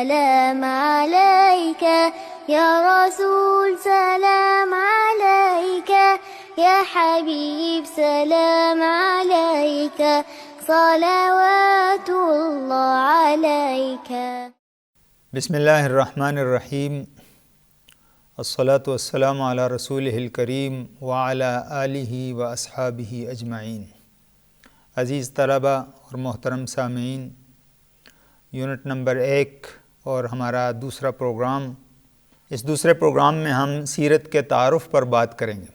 سلام عليك يا رسول سلام عليك يا حبيب سلام عليك صلوات الله عليك. بسم اللہ الرحمن الرحیم. الصلاۃ والسلام علی رسولہ الکریم وعلی آلہ و اصحابہ اجمعین. عزیز طلبہ اور محترم سامعین، یونٹ نمبر 1 اور ہمارا دوسرا پروگرام. اس دوسرے پروگرام میں ہم سیرت کے تعارف پر بات کریں گے.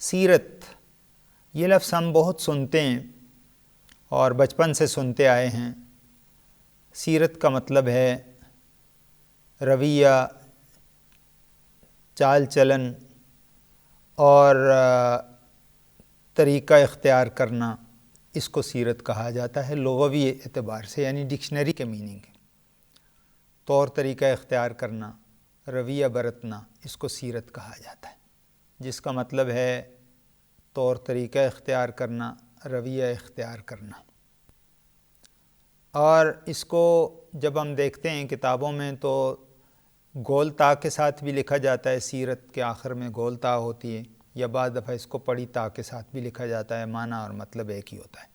سیرت یہ لفظ ہم بہت سنتے ہیں اور بچپن سے سنتے آئے ہیں. سیرت کا مطلب ہے رویہ، چال چلن اور طریقہ اختیار کرنا. اس کو سیرت کہا جاتا ہے لغوی اعتبار سے، یعنی ڈکشنری کے میننگ ہے. طور طریقہ اختیار کرنا، رویہ برتنا، اس کو سیرت کہا جاتا ہے، جس کا مطلب ہے طور طریقہ اختیار کرنا، رویہ اختیار کرنا. اور اس کو جب ہم دیکھتے ہیں کتابوں میں تو گول تا کے ساتھ بھی لکھا جاتا ہے. سیرت کے آخر میں گول تا ہوتی ہے، یا بعض دفعہ اس کو پڑی تا کے ساتھ بھی لکھا جاتا ہے. معنی اور مطلب ایک ہی ہوتا ہے.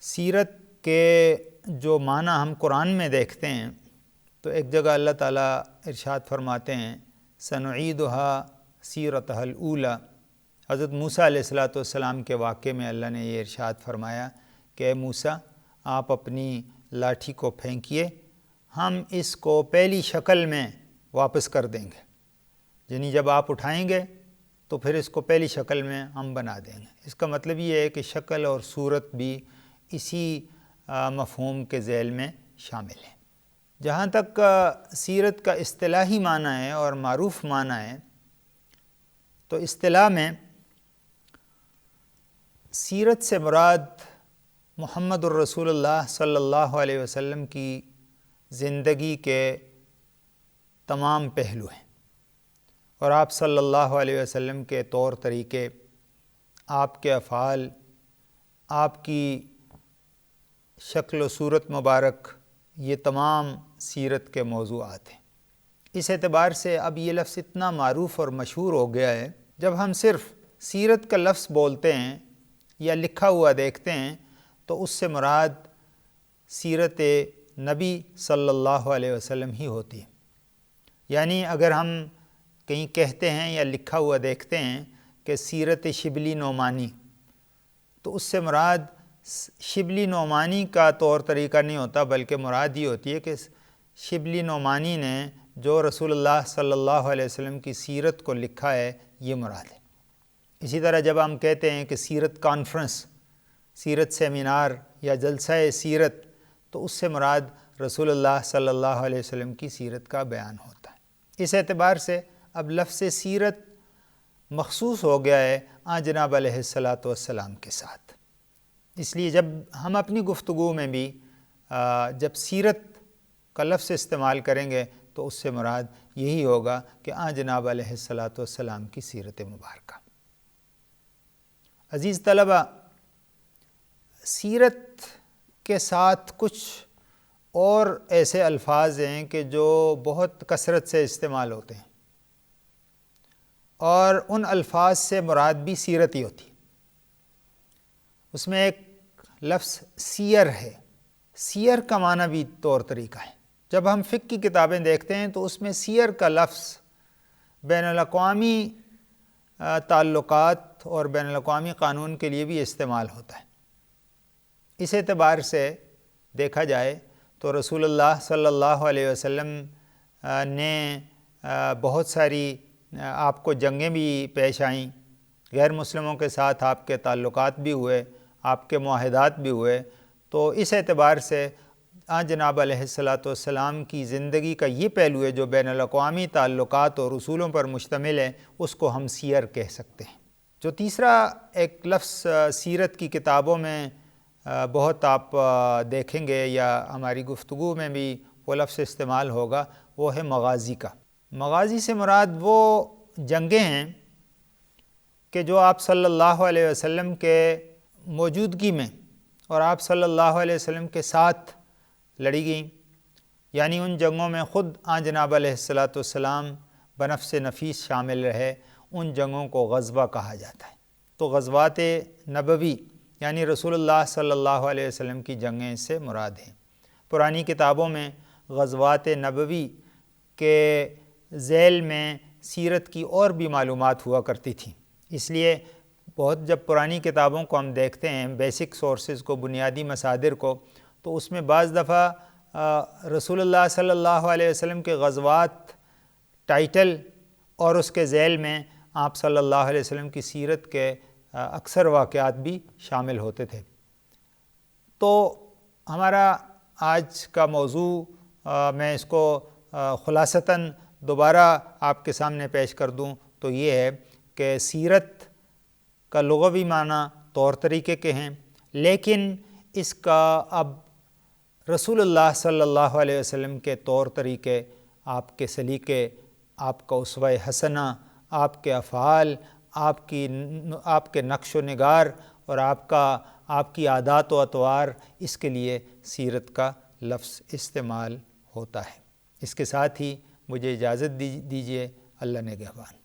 سیرت کے جو معنی ہم قرآن میں دیکھتے ہیں تو ایک جگہ اللہ تعالیٰ ارشاد فرماتے ہیں سنعیدها سیرتها الاولی. حضرت موسیٰ علیہ السلام کے واقعے میں اللہ نے یہ ارشاد فرمایا کہ اے موسیٰ، آپ اپنی لاٹھی کو پھینکیے، ہم اس کو پہلی شکل میں واپس کر دیں گے. یعنی جب آپ اٹھائیں گے تو پھر اس کو پہلی شکل میں ہم بنا دیں گے. اس کا مطلب یہ ہے کہ شکل اور صورت بھی اسی مفہوم کے ذیل میں شامل ہیں. جہاں تک سیرت کا اصطلاحی معنی ہے اور معروف معنی ہے، تو اصطلاح میں سیرت سے مراد محمد الرسول اللہ صلی اللہ علیہ وسلم کی زندگی کے تمام پہلو ہیں، اور آپ صلی اللہ علیہ وسلم کے طور طریقے، آپ کے افعال، آپ کی شکل و صورت مبارک، یہ تمام سیرت کے موضوعات ہیں. اس اعتبار سے اب یہ لفظ اتنا معروف اور مشہور ہو گیا ہے، جب ہم صرف سیرت کا لفظ بولتے ہیں یا لکھا ہوا دیکھتے ہیں تو اس سے مراد سیرت نبی صلی اللہ علیہ وسلم ہی ہوتی ہے. یعنی اگر ہم کہیں کہتے ہیں یا لکھا ہوا دیکھتے ہیں کہ سیرت شبلی نعمانی، تو اس سے مراد شبلی نعمانی کا طور طریقہ نہیں ہوتا، بلکہ مراد یہ ہوتی ہے کہ شبلی نعمانی نے جو رسول اللہ صلی اللہ علیہ وسلم کی سیرت کو لکھا ہے، یہ مراد ہے. اسی طرح جب ہم کہتے ہیں کہ سیرت کانفرنس، سیرت سیمینار یا جلسہ سیرت، تو اس سے مراد رسول اللہ صلی اللہ علیہ وسلم کی سیرت کا بیان ہوتا ہے. اس اعتبار سے اب لفظ سیرت مخصوص ہو گیا ہے جناب علیہ السلام کے ساتھ. اس لیے جب ہم اپنی گفتگو میں بھی جب سیرت کا لفظ استعمال کریں گے تو اس سے مراد یہی ہوگا کہ جناب علیہ السلام کی سیرت مبارکہ. عزیز طلبہ، سیرت کے ساتھ کچھ اور ایسے الفاظ ہیں کہ جو بہت کثرت سے استعمال ہوتے ہیں، اور ان الفاظ سے مراد بھی سیرت ہی ہوتی ہے. اس میں ایک لفظ سیر ہے. سیر کا معنی بھی طور طریقہ ہے. جب ہم فقہ کی کتابیں دیکھتے ہیں تو اس میں سیر کا لفظ بین الاقوامی تعلقات اور بین الاقوامی قانون کے لیے بھی استعمال ہوتا ہے. اس اعتبار سے دیکھا جائے تو رسول اللہ صلی اللہ علیہ وسلم نے بہت ساری آپ کو جنگیں بھی پیش آئیں، غیر مسلموں کے ساتھ آپ کے تعلقات بھی ہوئے، آپ کے معاہدات بھی ہوئے. تو اس اعتبار سے جناب علیہ السلام کی زندگی کا یہ پہلو ہے جو بین الاقوامی تعلقات اور اصولوں پر مشتمل ہے، اس کو ہم سیر کہہ سکتے ہیں. جو تیسرا ایک لفظ سیرت کی کتابوں میں بہت آپ دیکھیں گے یا ہماری گفتگو میں بھی وہ لفظ استعمال ہوگا، وہ ہے مغازی کا. مغازی سے مراد وہ جنگیں ہیں کہ جو آپ صلی اللہ علیہ وسلم کے موجودگی میں اور آپ صلی اللہ علیہ وسلم کے ساتھ لڑی گئیں. یعنی ان جنگوں میں خود آن جناب علیہ الصلاۃ والسلام بنفس نفیس شامل رہے، ان جنگوں کو غزوہ کہا جاتا ہے۔ تو غزوات نبوی یعنی رسول اللہ صلی اللہ علیہ وسلم کی جنگیں اس سے مراد ہیں۔ پرانی کتابوں میں غزوات نبوی کے ذیل میں سیرت کی اور بھی معلومات ہوا کرتی تھیں، اس لیے جب پرانی کتابوں کو ہم دیکھتے ہیں، بیسک سورسز کو، بنیادی مصادر کو، تو اس میں بعض دفعہ رسول اللہ صلی اللہ علیہ وسلم کے غزوات ٹائٹل اور اس کے ذیل میں آپ صلی اللہ علیہ وسلم کی سیرت کے اکثر واقعات بھی شامل ہوتے تھے۔ تو ہمارا آج کا موضوع میں اس کو خلاصتاً دوبارہ آپ کے سامنے پیش کر دوں تو یہ ہے کہ سیرت کا لغوی معنی طور طریقے کے ہیں، لیکن اس کا اب رسول اللہ صلی اللہ علیہ وسلم کے طور طریقے، آپ کے سلیقے، آپ کا اسوہ حسنہ، آپ کے افعال، آپ کے نقش و نگار اور آپ کی عادات و اطوار، اس کے لیے سیرت کا لفظ استعمال ہوتا ہے۔ اس کے ساتھ ہی مجھے اجازت دیجیے۔ اللہ نگہبان۔